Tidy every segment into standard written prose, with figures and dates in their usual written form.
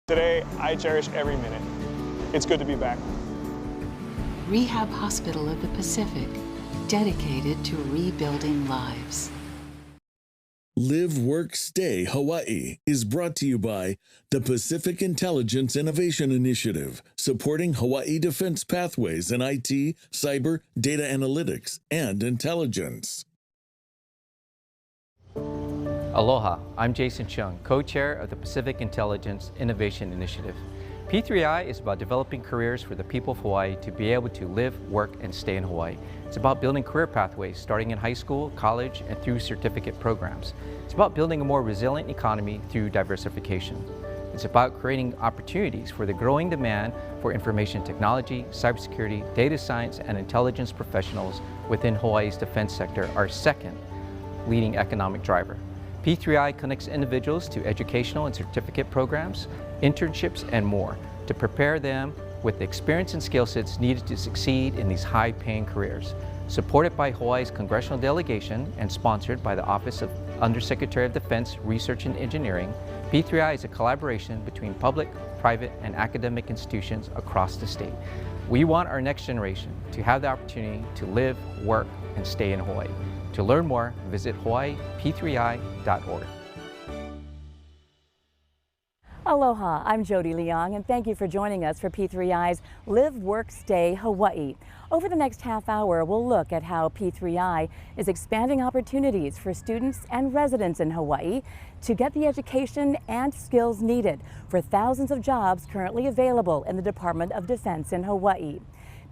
Today, I cherish every minute. It's good to be back. Rehab Hospital of the Pacific, dedicated to rebuilding lives. Live, Work, Stay Hawaii is brought to you by the Pacific Intelligence Innovation Initiative, supporting Hawaii defense pathways in IT, cyber, data analytics, and intelligence. Aloha, I'm Jason Chung, co-chair of the Pacific Intelligence Innovation Initiative. P3I is about developing careers for the people of Hawaii to be able to live, work, and stay in Hawaii. It's about building career pathways starting in high school, college, and through certificate programs. It's about building a more resilient economy through diversification. It's about creating opportunities for the growing demand for information technology, cybersecurity, data science, and intelligence professionals within Hawaii's defense sector, our second leading economic driver. P3I connects individuals to educational and certificate programs, internships, and more to prepare them with the experience and skill sets needed to succeed in these high-paying careers. Supported by Hawaii's Congressional Delegation and sponsored by the Office of Undersecretary of Defense Research and Engineering, P3I is a collaboration between public, private, and academic institutions across the state. We want our next generation to have the opportunity to live, work, and stay in Hawaii. To learn more, visit hawaiip3i.org. Aloha, I'm Jody Leong, and thank you for joining us for P3I's Live, Work, Stay Hawaii. Over the next half hour, we'll look at how P3I is expanding opportunities for students and residents in Hawaii to get the education and skills needed for thousands of jobs currently available in the Department of Defense in Hawaii.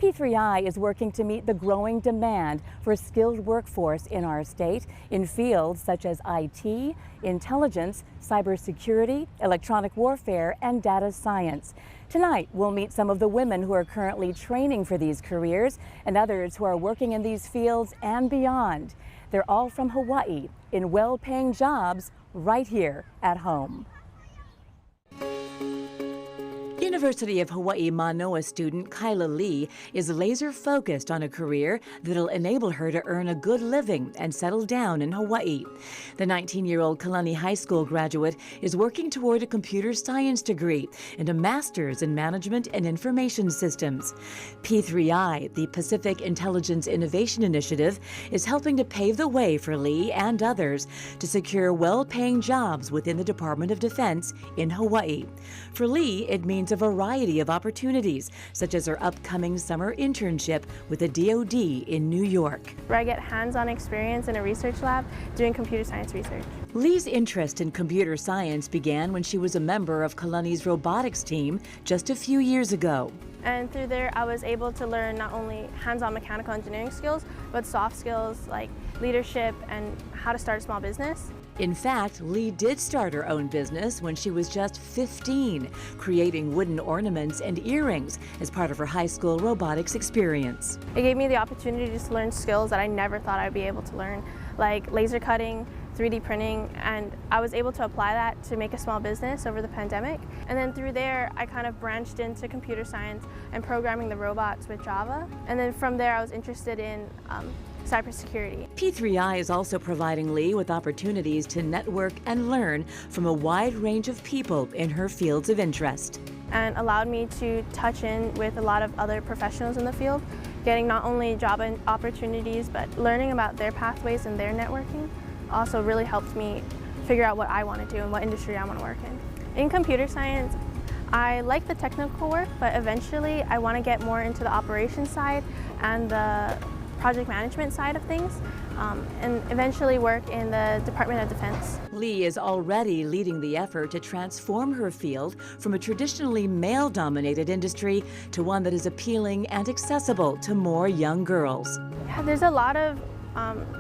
P3I is working to meet the growing demand for a skilled workforce in our state in fields such as IT, intelligence, cybersecurity, electronic warfare, and data science. Tonight, we'll meet some of the women who are currently training for these careers and others who are working in these fields and beyond. They're all from Hawaii in well-paying jobs right here at home. University of Hawaii Manoa student Kyla Lee is laser focused on a career that'll enable her to earn a good living and settle down in Hawaii. The 19-year-old Kalani High School graduate is working toward a computer science degree and a master's in management and information systems. P3I, the Pacific Intelligence Innovation Initiative, is helping to pave the way for Lee and others to secure well-paying jobs within the Department of Defense in Hawaii. For Lee, it means a variety of opportunities, such as her upcoming summer internship with the DoD in New York, where I get hands-on experience in a research lab doing computer science research. Lee's interest in computer science began when she was a member of Kalani's robotics team just a few years ago. And through there, I was able to learn not only hands-on mechanical engineering skills, but soft skills like leadership and how to start a small business. In fact, Lee did start her own business when she was just 15, creating wooden ornaments and earrings as part of her high school robotics experience. It gave me the opportunity to learn skills that I never thought I'd be able to learn, like laser cutting, 3D printing, and I was able to apply that to make a small business over the pandemic. And then through there, I kind of branched into computer science and programming the robots with Java. And then from there, I was interested in cybersecurity. P3I is also providing Lee with opportunities to network and learn from a wide range of people in her fields of interest. And allowed me to touch in with a lot of other professionals in the field, getting not only job opportunities, but learning about their pathways and their networking also really helped me figure out what I want to do and what industry I want to work in. In computer science, I like the technical work, but eventually I want to get more into the operations side and the project management side of things, and eventually work in the Department of Defense. Lee is already leading the effort to transform her field from a traditionally male-dominated industry to one that is appealing and accessible to more young girls. Yeah, there's a lot of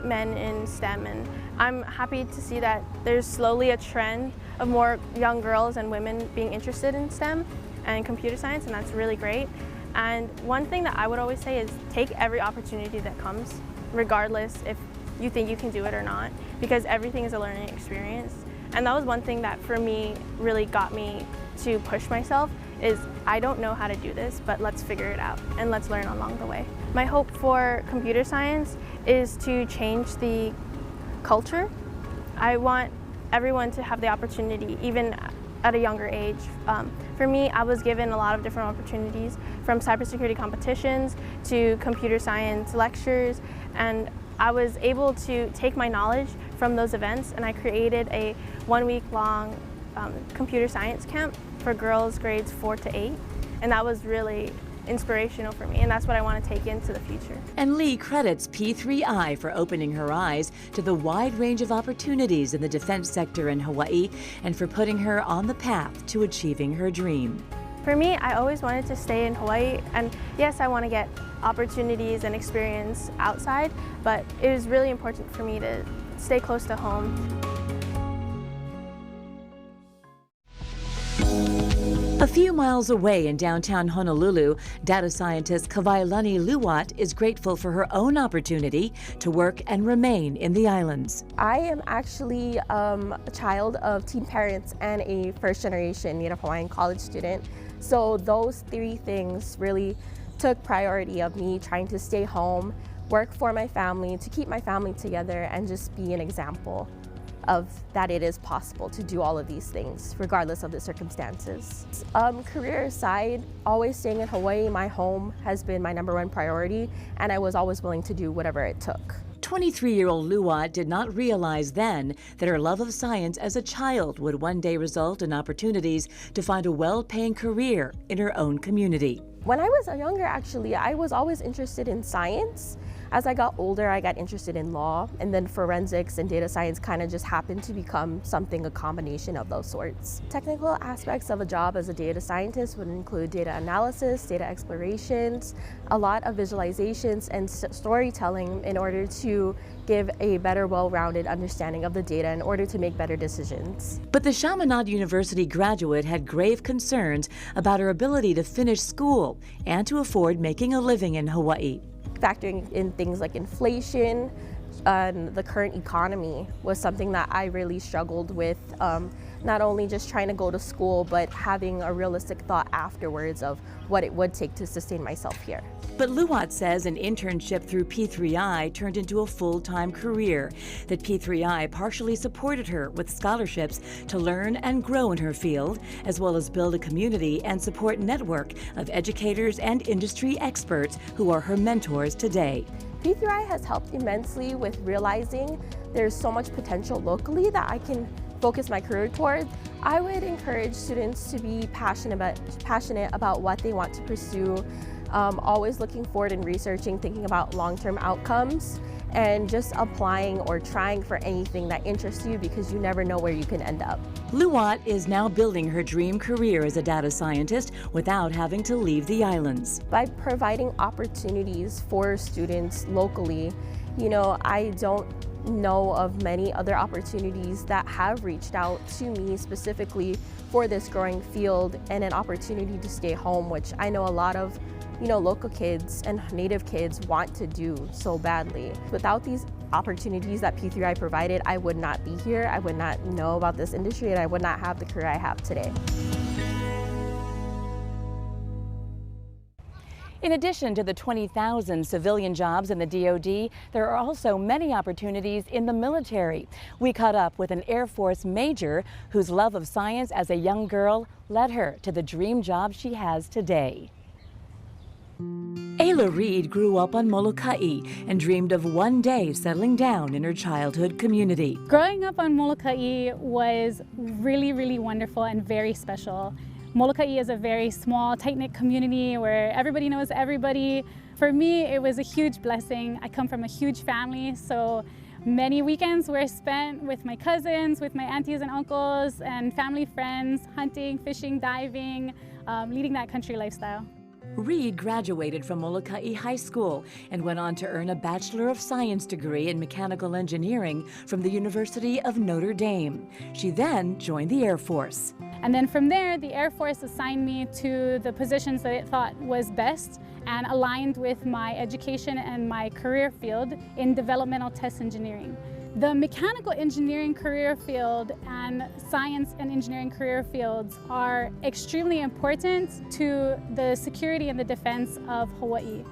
men in STEM, and I'm happy to see that there's slowly a trend of more young girls and women being interested in STEM and computer science, and that's really great. And one thing that I would always say is take every opportunity that comes, regardless if you think you can do it or not, because everything is a learning experience. And that was one thing that for me really got me to push myself, is I don't know how to do this, but let's figure it out and let's learn along the way. My hope for computer science is to change the culture. I want everyone to have the opportunity, even at a younger age. For me, I was given a lot of different opportunities, from cybersecurity competitions to computer science lectures, and I was able to take my knowledge from those events, and I created a 1-week-long computer science camp for girls grades 4 to 8, and that was really inspirational for me, and that's what I want to take into the future. And Lee credits P3I for opening her eyes to the wide range of opportunities in the defense sector in Hawaii and for putting her on the path to achieving her dream. For me, I always wanted to stay in Hawaii, and yes, I want to get opportunities and experience outside, but it is really important for me to stay close to home. A few miles away in downtown Honolulu, data scientist Kawailani Luwat is grateful for her own opportunity to work and remain in the islands. I am actually a child of teen parents and a first-generation Native Hawaiian college student. So those three things really took priority of me trying to stay home, work for my family, to keep my family together, and just be an example of that it is possible to do all of these things regardless of the circumstances. Career aside, always staying in Hawaii, my home, has been my #1 priority, and I was always willing to do whatever it took. 23-year-old Luwat did not realize then that her love of science as a child would one day result in opportunities to find a well-paying career in her own community. When I was younger, actually, I was always interested in science. As I got older, I got interested in law, and then forensics and data science kind of just happened to become a combination of those sorts. Technical aspects of a job as a data scientist would include data analysis, data explorations, a lot of visualizations and storytelling in order to give a better, well-rounded understanding of the data in order to make better decisions. But the Chaminade University graduate had grave concerns about her ability to finish school and to afford making a living in Hawaii. Factoring in things like inflation and the current economy was something that I really struggled with, not only just trying to go to school, but having a realistic thought afterwards of what it would take to sustain myself here. But Luwat says an internship through P3I turned into a full-time career, that P3I partially supported her with scholarships to learn and grow in her field, as well as build a community and support network of educators and industry experts who are her mentors today. P3I has helped immensely with realizing there's so much potential locally that I can focus my career towards. I would encourage students to be passionate about what they want to pursue, always looking forward and researching, thinking about long-term outcomes, and just applying or trying for anything that interests you, because you never know where you can end up. Luwat is now building her dream career as a data scientist without having to leave the islands. By providing opportunities for students locally, I don't know of many other opportunities that have reached out to me specifically for this growing field and an opportunity to stay home, which I know a lot of local kids and Native kids want to do so badly. Without these opportunities that P3I provided, I would not be here, I would not know about this industry, and I would not have the career I have today. In addition to the 20,000 civilian jobs in the DoD, there are also many opportunities in the military. We caught up with an Air Force major whose love of science as a young girl led her to the dream job she has today. Ayla Reed grew up on Molokai and dreamed of one day settling down in her childhood community. Growing up on Molokai was really, really wonderful and very special. Molokai is a very small, tight-knit community where everybody knows everybody. For me, it was a huge blessing. I come from a huge family, so many weekends were spent with my cousins, with my aunties and uncles, and family friends, hunting, fishing, diving, leading that country lifestyle. Reed graduated from Molokai High School and went on to earn a Bachelor of Science degree in Mechanical Engineering from the University of Notre Dame. She then joined the Air Force. And then from there, the Air Force assigned me to the positions that it thought was best and aligned with my education and my career field in developmental test engineering. The mechanical engineering career field and science and engineering career fields are extremely important to the security and the defense of Hawaii.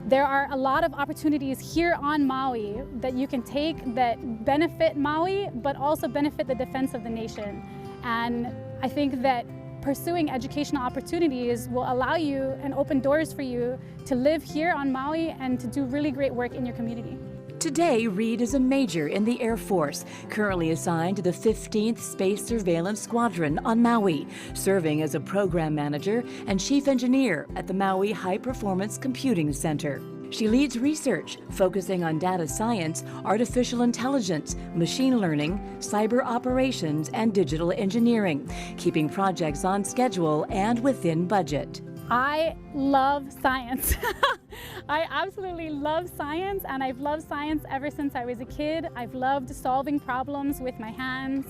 There are a lot of opportunities here on Maui that you can take that benefit Maui, but also benefit the defense of the nation. And I think that pursuing educational opportunities will allow you and open doors for you to live here on Maui and to do really great work in your community. Today, Reed is a major in the Air Force, currently assigned to the 15th Space Surveillance Squadron on Maui, serving as a program manager and chief engineer at the Maui High Performance Computing Center. She leads research focusing on data science, artificial intelligence, machine learning, cyber operations, and digital engineering, keeping projects on schedule and within budget. I love science. I absolutely love science, and I've loved science ever since I was a kid. I've loved solving problems with my hands,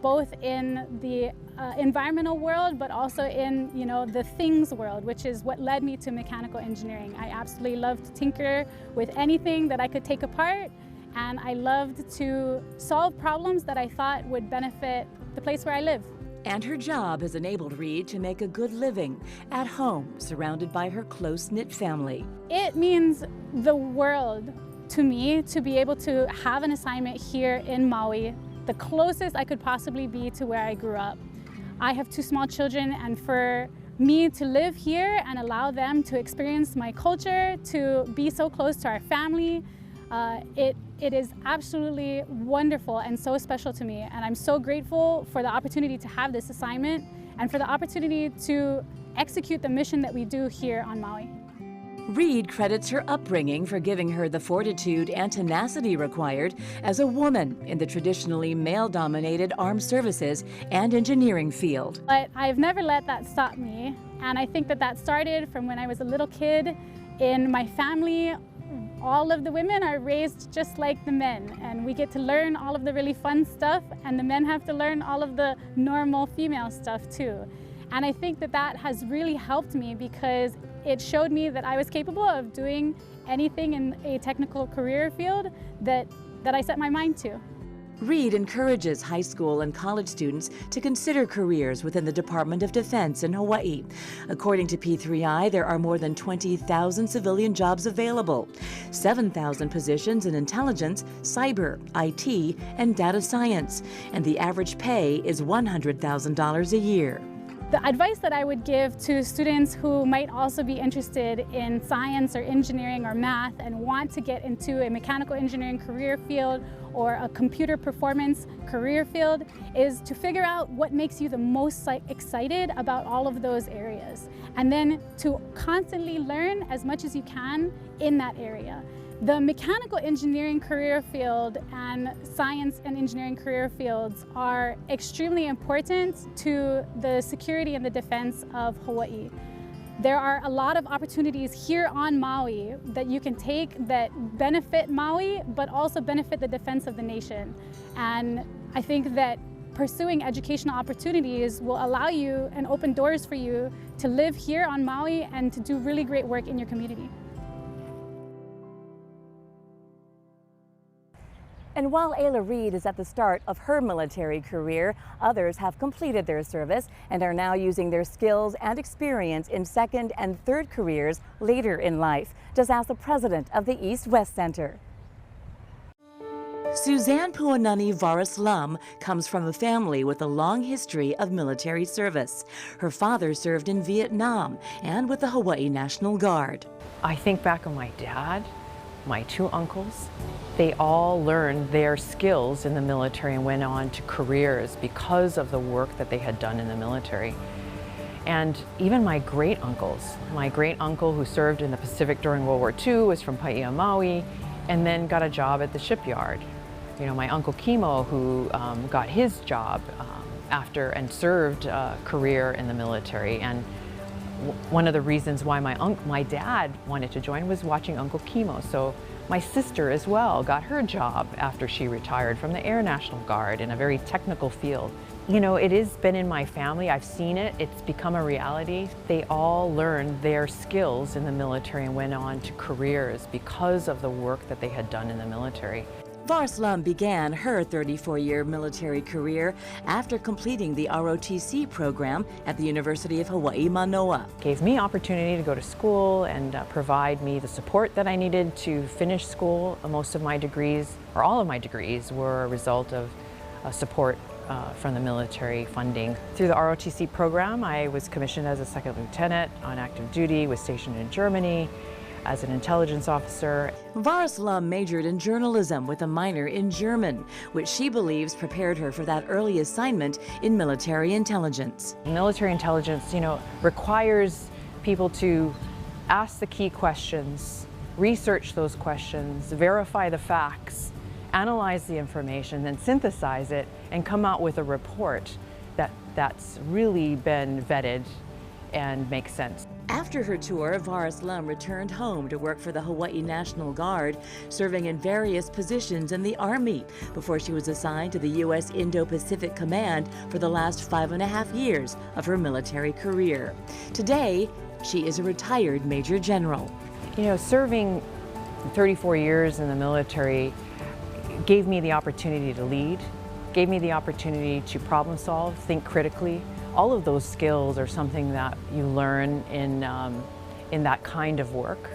both in the environmental world, but also in, the things world, which is what led me to mechanical engineering. I absolutely loved to tinker with anything that I could take apart, and I loved to solve problems that I thought would benefit the place where I live. And her job has enabled Reed to make a good living at home, surrounded by her close-knit family. It means the world to me to be able to have an assignment here in Maui, the closest I could possibly be to where I grew up. I have 2 small children, and for me to live here and allow them to experience my culture, to be so close to our family, it is absolutely wonderful and so special to me, and I'm so grateful for the opportunity to have this assignment and for the opportunity to execute the mission that we do here on Maui. Reed credits her upbringing for giving her the fortitude and tenacity required as a woman in the traditionally male-dominated armed services and engineering field. But I've never let that stop me, and I think that started from when I was a little kid. In my family, all of the women are raised just like the men, and we get to learn all of the really fun stuff, and the men have to learn all of the normal female stuff too. And I think that has really helped me because it showed me that I was capable of doing anything in a technical career field that I set my mind to. Reed encourages high school and college students to consider careers within the Department of Defense in Hawaii. According to P3I, there are more than 20,000 civilian jobs available, 7,000 positions in intelligence, cyber, IT, and data science, and the average pay is $100,000 a year. The advice that I would give to students who might also be interested in science or engineering or math and want to get into a mechanical engineering career field or a computer performance career field is to figure out what makes you the most excited about all of those areas, and then to constantly learn as much as you can in that area. The mechanical engineering career field and science and engineering career fields are extremely important to the security and the defense of Hawaii. There are a lot of opportunities here on Maui that you can take that benefit Maui, but also benefit the defense of the nation. And I think that pursuing educational opportunities will allow you and open doors for you to live here on Maui and to do really great work in your community. And while Ayla Reed is at the start of her military career, others have completed their service and are now using their skills and experience in second and third careers later in life. Just ask the president of the East-West Center. Suzanne Puanani Varaslam comes from a family with a long history of military service. Her father served in Vietnam and with the Hawaii National Guard. I think back on my dad, my 2 uncles. They all learned their skills in the military and went on to careers because of the work that they had done in the military. And even my great uncles, my great uncle who served in the Pacific during World War II was from Paia, Maui, and then got a job at the shipyard. You know, my uncle Kimo, who got his job after and served a career in the military. And one of the reasons why my dad wanted to join was watching Uncle Kimo. So my sister as well got her job after she retired from the Air National Guard in a very technical field. You know, it has been in my family. I've seen it. It's become a reality. They all learned their skills in the military and went on to careers because of the work that they had done in the military. Varaslam began her 34-year military career after completing the ROTC program at the University of Hawaii, Manoa. Gave me opportunity to go to school and provide me the support that I needed to finish school. Most of my degrees, or all of my degrees, were a result of support from the military funding. Through the ROTC program, I was commissioned as a second lieutenant on active duty, was stationed in Germany as an intelligence officer. Varis Lum majored in journalism with a minor in German, which she believes prepared her for that early assignment in military intelligence. Military intelligence, requires people to ask the key questions, research those questions, verify the facts, analyze the information, then synthesize it and come out with a report that's really been vetted and makes sense. After her tour, Varis Lum returned home to work for the Hawaii National Guard, serving in various positions in the Army before she was assigned to the U.S. Indo-Pacific Command for the last 5.5 years of her military career. Today, she is a retired Major General. Serving 34 years in the military gave me the opportunity to lead, gave me the opportunity to problem solve, think critically. All of those skills are something that you learn in that kind of work.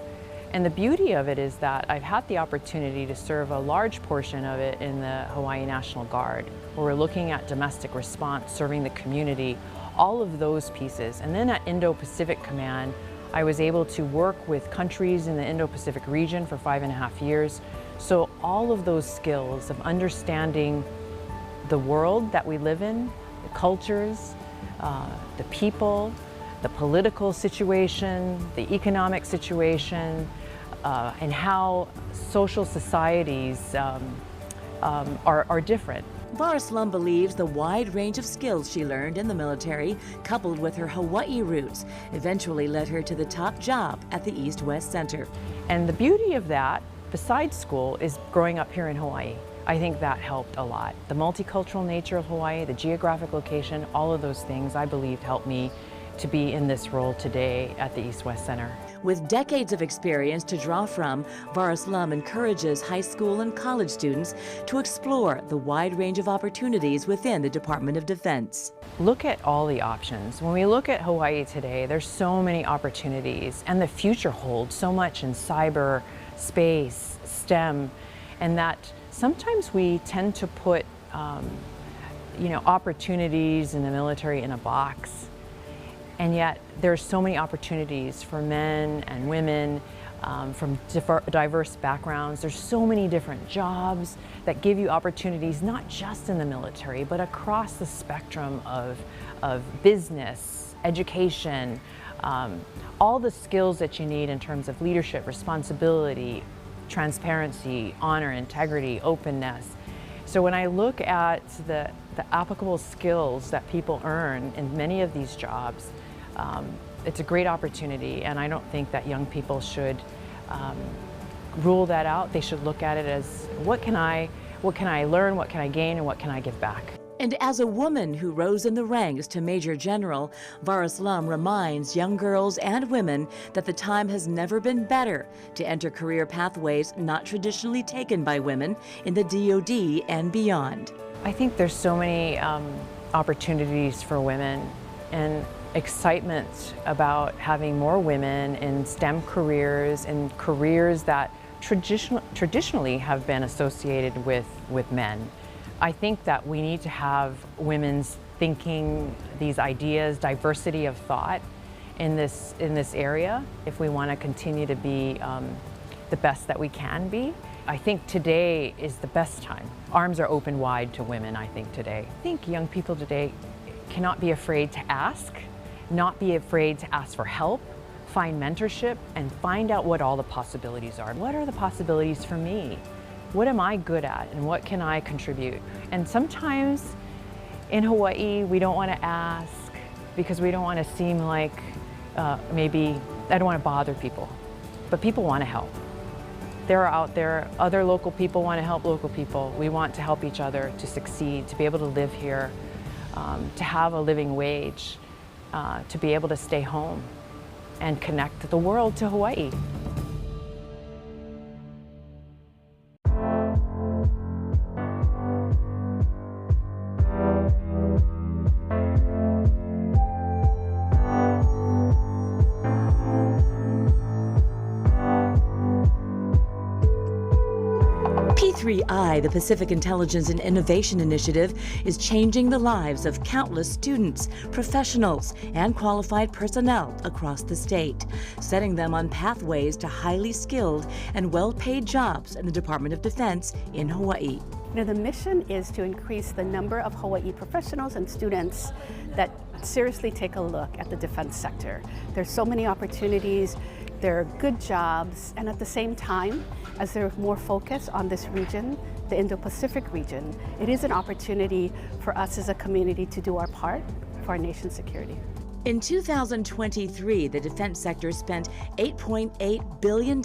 And the beauty of it is that I've had the opportunity to serve a large portion of it in the Hawaii National Guard, where we're looking at domestic response, serving the community, all of those pieces. And then at Indo-Pacific Command, I was able to work with countries in the Indo-Pacific region for 5.5 years. So all of those skills of understanding the world that we live in, the cultures, the people, the political situation, the economic situation, and how social societies are different. Varis Lum believes the wide range of skills she learned in the military, coupled with her Hawaii roots, eventually led her to the top job at the East-West Center. And the beauty of that, besides school, is growing up here in Hawaii. I think that helped a lot. The multicultural nature of Hawaii, the geographic location, all of those things I believe helped me to be in this role today at the East-West Center. With decades of experience to draw from, Varis Lum encourages high school and college students to explore the wide range of opportunities within the Department of Defense. Look at all the options. When we look at Hawaii today, there's so many opportunities, and the future holds so much in cyber, space, STEM, and that sometimes we tend to put opportunities in the military in a box. And yet there's so many opportunities for men and women from diverse backgrounds. There's so many different jobs that give you opportunities, not just in the military, but across the spectrum of business, education, all the skills that you need in terms of leadership, responsibility, transparency, honor, integrity, openness. So when I look at the applicable skills that people earn in many of these jobs, it's a great opportunity, and I don't think that young people should rule that out. They should look at it as what can I learn, what can I gain, and what can I give back. And as a woman who rose in the ranks to Major General, Varis Lum reminds young girls and women that the time has never been better to enter career pathways not traditionally taken by women in the DoD and beyond. I think there's so many opportunities for women, and excitement about having more women in STEM careers and careers that traditionally have been associated with men. I think that we need to have women's thinking, these ideas, diversity of thought in this area if we want to continue to be the best that we can be. I think today is the best time. Arms are open wide to women, I think, today. I think young people today cannot be afraid to ask, not be afraid to ask for help, find mentorship, and find out what all the possibilities are. What are the possibilities for me? What am I good at, and what can I contribute? And sometimes in Hawaii, we don't want to ask because we don't want to seem like maybe I don't want to bother people, but people want to help. They're out there, other local people want to help local people. We want to help each other to succeed, to be able to live here, to have a living wage, to be able to stay home and connect the world to Hawaii. P3I P3I, the Pacific Intelligence and Innovation Initiative, is changing the lives of countless students, professionals, and qualified personnel across the state, setting them on pathways to highly skilled and well-paid jobs in the Department of Defense in Hawaii. The mission is to increase the number of Hawaii professionals and students that seriously take a look at the defense sector. There's so many opportunities, there are good jobs, and at the same time, as there's more focus on this region, the Indo-Pacific region, it is an opportunity for us as a community to do our part for our nation's security. In 2023, the defense sector spent $8.8 billion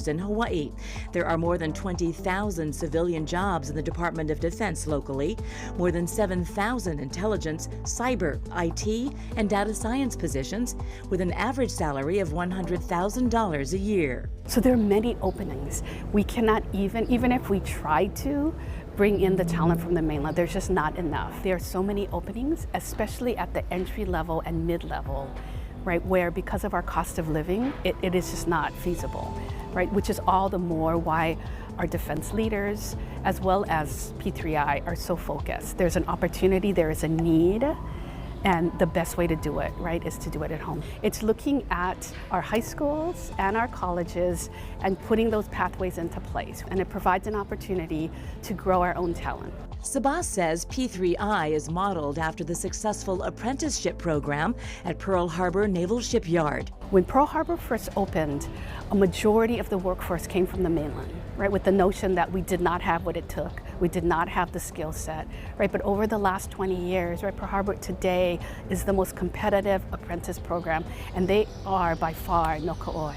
in Hawaii. There are more than 20,000 civilian jobs in the Department of Defense locally, more than 7,000 intelligence, cyber, IT, and data science positions, with an average salary of $100,000 a year. So there are many openings. We cannot even if we try to, bring in the talent from the mainland. There's just not enough. There are so many openings, especially at the entry level and mid-level, right, where because of our cost of living, it is just not feasible, right, which is all the more why our defense leaders, as well as P3I, are so focused. There's an opportunity, there is a need, and the best way to do it, right, is to do it at home. It's looking at our high schools and our colleges and putting those pathways into place. And it provides an opportunity to grow our own talent. Sabas says P3I is modeled after the successful apprenticeship program at Pearl Harbor Naval Shipyard. When Pearl Harbor first opened, a majority of the workforce came from the mainland, right, with the notion that we did not have what it took. We did not have the skill set, right? But over the last 20 years, right, Pearl Harbor today is the most competitive apprentice program, and they are by far no ka'oi.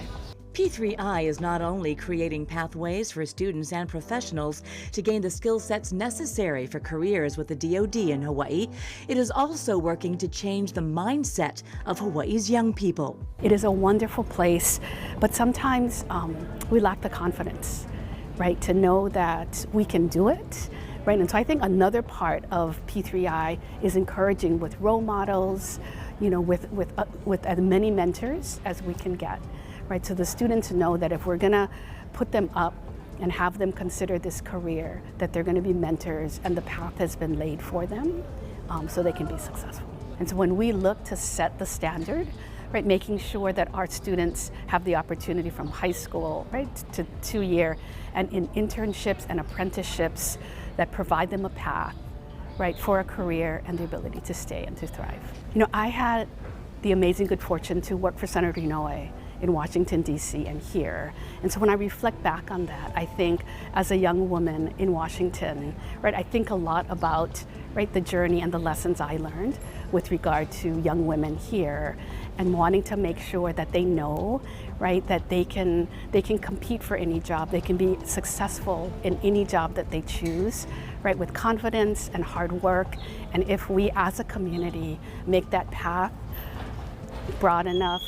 P3I is not only creating pathways for students and professionals to gain the skill sets necessary for careers with the DoD in Hawaii, it is also working to change the mindset of Hawaii's young people. It is a wonderful place, but sometimes we lack the confidence, right, to know that we can do it, right? And so I think another part of P3I is encouraging with role models, you know, with as many mentors as we can get. Right, so the students know that if we're gonna put them up and have them consider this career, that they're gonna be mentors and the path has been laid for them so they can be successful. And so when we look to set the standard, right, making sure that our students have the opportunity from high school, right, to 2-year, and in internships and apprenticeships that provide them a path, right, for a career and the ability to stay and to thrive. You know, I had the amazing good fortune to work for Senator Inoue in Washington, D.C. and here. And so when I reflect back on that, I think as a young woman in Washington, right, I think a lot about, right, the journey and the lessons I learned with regard to young women here and wanting to make sure that they know, right, that they can compete for any job, they can be successful in any job that they choose, right, with confidence and hard work. And if we as a community make that path broad enough,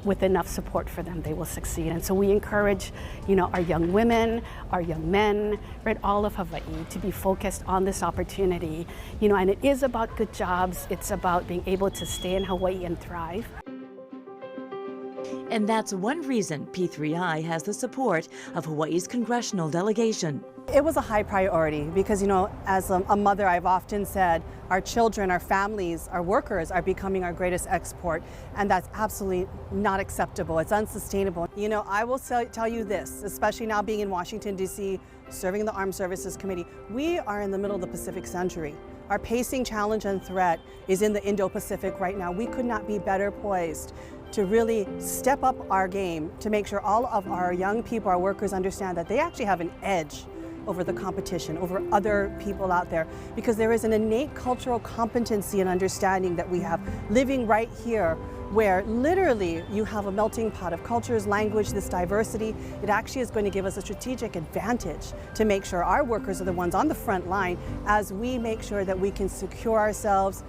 with enough support for them, they will succeed. And so we encourage, you know, our young women, our young men, right, all of Hawaii to be focused on this opportunity, you know, and it is about good jobs. It's about being able to stay in Hawaii and thrive. And that's one reason P3I has the support of Hawaii's Congressional Delegation. It was a high priority because, you know, as a mother, I've often said our children, our families, our workers are becoming our greatest export, and that's absolutely not acceptable. It's unsustainable. You know, I will tell you this, especially now being in Washington, D.C., serving in the Armed Services Committee, we are in the middle of the Pacific century. Our pacing challenge and threat is in the Indo-Pacific right now. We could not be better poised to really step up our game to make sure all of our young people, our workers, understand that they actually have an edge over the competition, over other people out there, because there is an innate cultural competency and understanding that we have living right here, where literally you have a melting pot of cultures, language, this diversity. It actually is going to give us a strategic advantage to make sure our workers are the ones on the front line as we make sure that we can secure ourselves,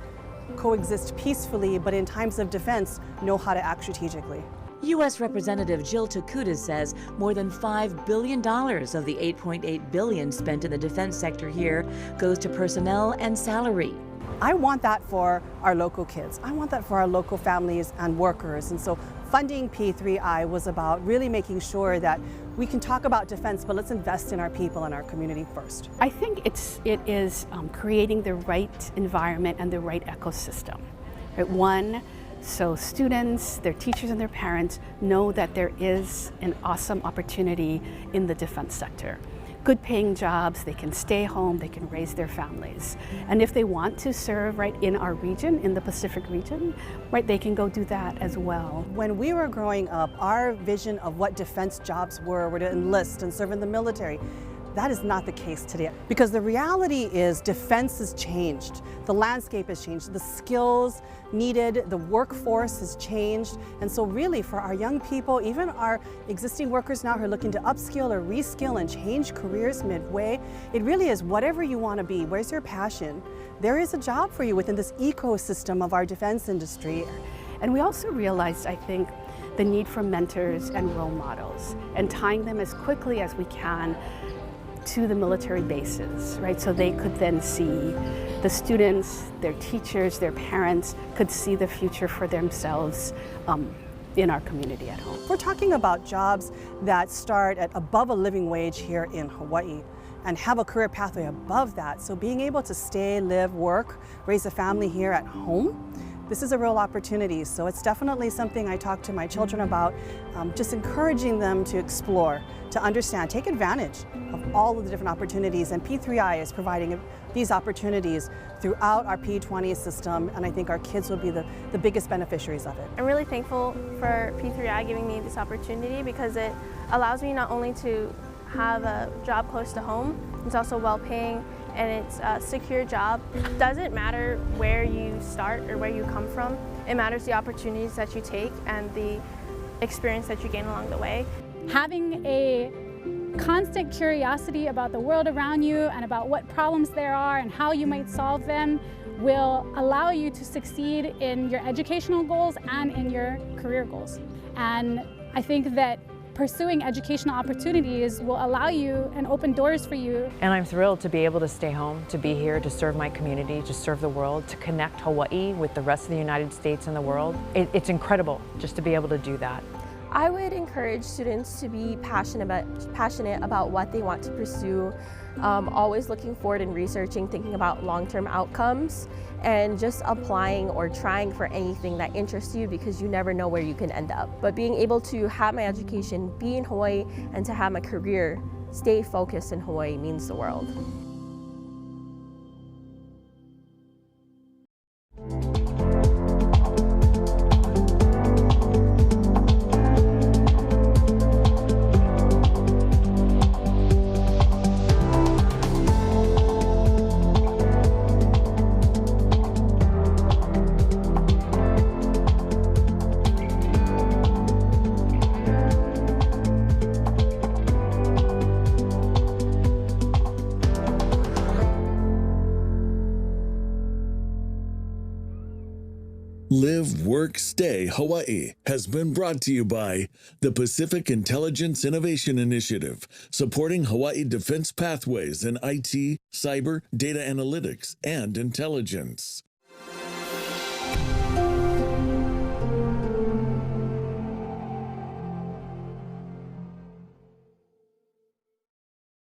coexist peacefully, but in times of defense, know how to act strategically. U.S. Representative Jill Takuda says more than $5 billion of the $8.8 billion spent in the defense sector here goes to personnel and salary. I want that for our local kids. I want that for our local families and workers. And so funding P3I was about really making sure that we can talk about defense, but let's invest in our people and our community first. I think it is creating the right environment and the right ecosystem. Right? One, so students, their teachers, and their parents know that there is an awesome opportunity in the defense sector. Good paying jobs, they can stay home, they can raise their families. And if they want to serve right in our region, in the Pacific region, right, they can go do that as well. When we were growing up, our vision of what defense jobs were to enlist and serve in the military. That is not the case today, because the reality is defense has changed. The landscape has changed. The skills needed, the workforce has changed. And so really for our young people, even our existing workers now who are looking to upskill or reskill and change careers midway, it really is whatever you want to be. Where's your passion? There is a job for you within this ecosystem of our defense industry. And we also realized, I think, the need for mentors and role models and tying them as quickly as we can to the military bases, right? So they could then see the students, their teachers, their parents could see the future for themselves in our community at home. We're talking about jobs that start at above a living wage here in Hawaii and have a career pathway above that. So being able to stay, live, work, raise a family here at home, this is a real opportunity. So it's definitely something I talk to my children about, just encouraging them to explore, to understand, take advantage of all of the different opportunities. And P3I is providing these opportunities throughout our P20 system, and I think our kids will be the biggest beneficiaries of it. I'm really thankful for P3I giving me this opportunity because it allows me not only to have a job close to home, it's also well-paying, and it's a secure job. It doesn't matter where you start or where you come from. It matters the opportunities that you take and the experience that you gain along the way. Having a constant curiosity about the world around you and about what problems there are and how you might solve them will allow you to succeed in your educational goals and in your career goals. And I think that pursuing educational opportunities will allow you and open doors for you. And I'm thrilled to be able to stay home, to be here, to serve my community, to serve the world, to connect Hawaii with the rest of the United States and the world. It's incredible just to be able to do that. I would encourage students to be passionate about what they want to pursue, always looking forward and researching, thinking about long-term outcomes, and just applying or trying for anything that interests you because you never know where you can end up. But being able to have my education, be in Hawaii, and to have my career stay focused in Hawaii means the world. Live, Work, Stay Hawaii has been brought to you by the Pacific Intelligence Innovation Initiative, supporting Hawaii defense pathways in IT, cyber, data analytics, and intelligence.